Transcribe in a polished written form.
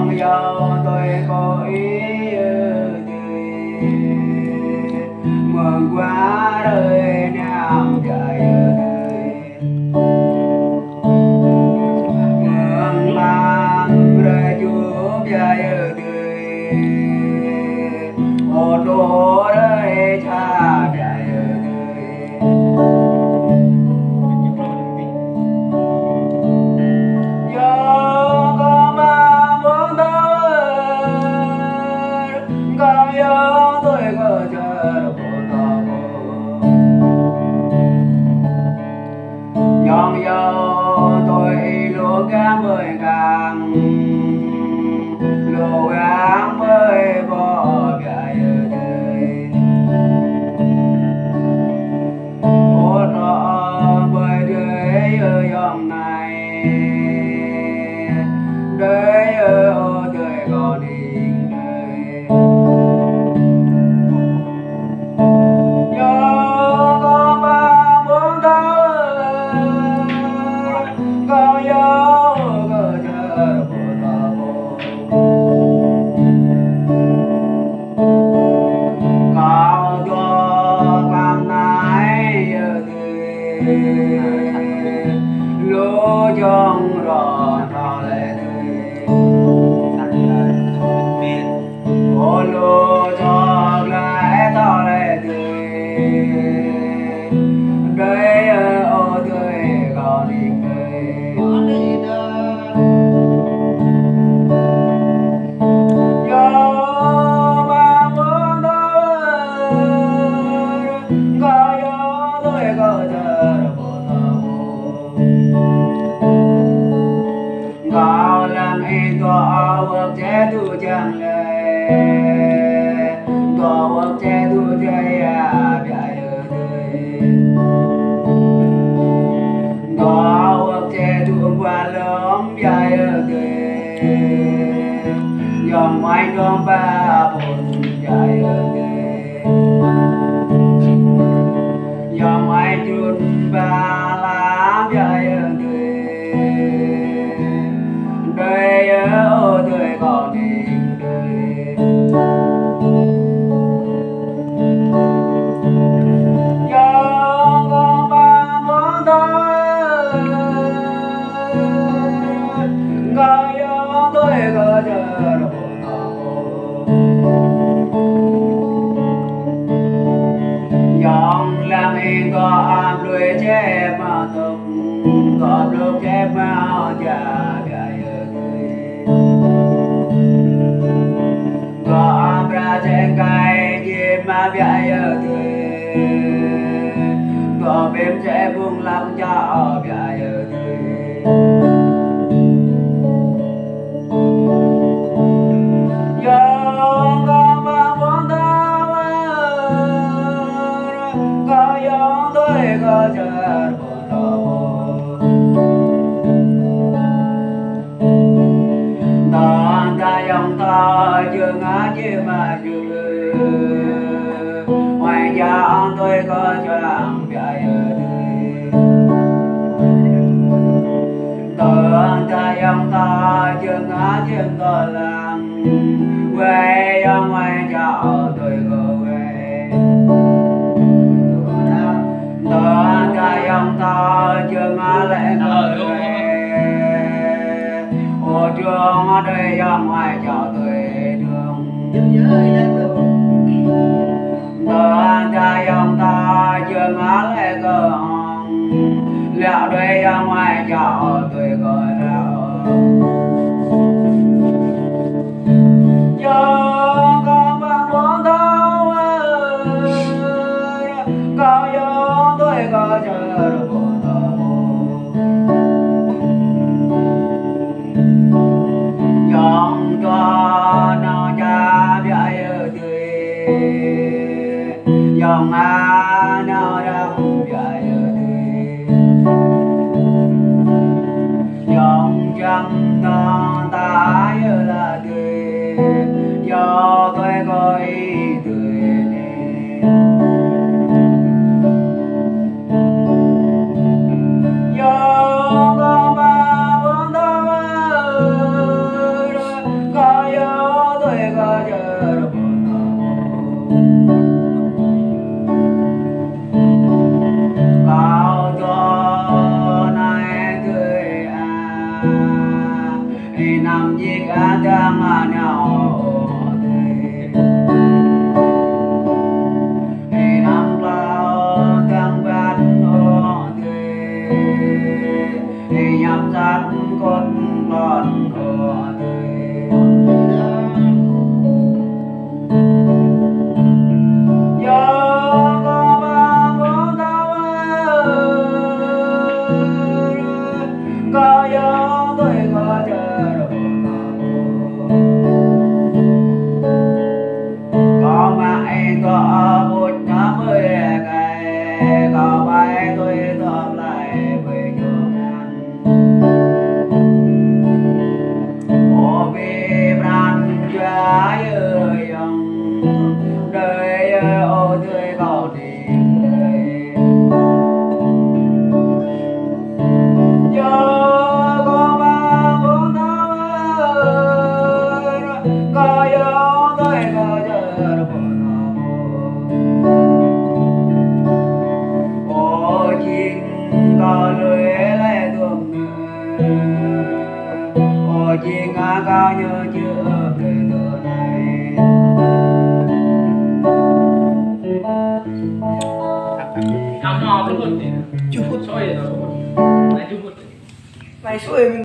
dòng dâu tôi có ý mừng quá đời nam trời mừng làm ra chúa dài ô tô đời cha dài dòng dâu tôi lúa cá mới càng lúa cá mới bỏ gài ô trọ bởi đời ở dòng này đời ở đời còn đi lúa trong rò thọ lệ ô lúa cho lại thọ lệ đây ô tươi còn đi work che tu chẳng lệ có work che tu chơi à bây giờ có work che tu qua lớn bây giờ dòng mai con ba bốn bây giờ dòng mai chun ba lá bây giờ đời ở đời còn đi đời cho con ba muốn thôi có gió tôi có chờ dòng làm yên có am đuôi chép mà tục có lúc chép mà già có ra trên cây chim mà bay ở tươi có bếm sẽ buông lắm cho bay ở tươi gió có mà muốn thao có gió tôi có chờ dòng ta chưa ngã như mà chưa ngoài nhà tôi có choàng chạy ta dòng ta chưa ngã như có làng quê ở ngoài nhà tôi có quê ta dòng ta chưa ngã lại có quê ô trường ở đây ra ngoài chợ tôi đường tờ ta dòng ta chưa ngã lệ cơ hồng lẹo đây ra ngoài chợ tôi gọi lẹo cho con ba muốn thâu có gió tôi có chờ được dòng cho nó cha bây giờ tươi dòng á nó đông bây giờ tươi dòng nằm chiếc á tương nhau nằm lao tương bát ô nhập sát cốt lon ô cao như chưa về từ này Kamu apa tuh? Cukup soalnya tuh. Cukup. Mày xuôi mình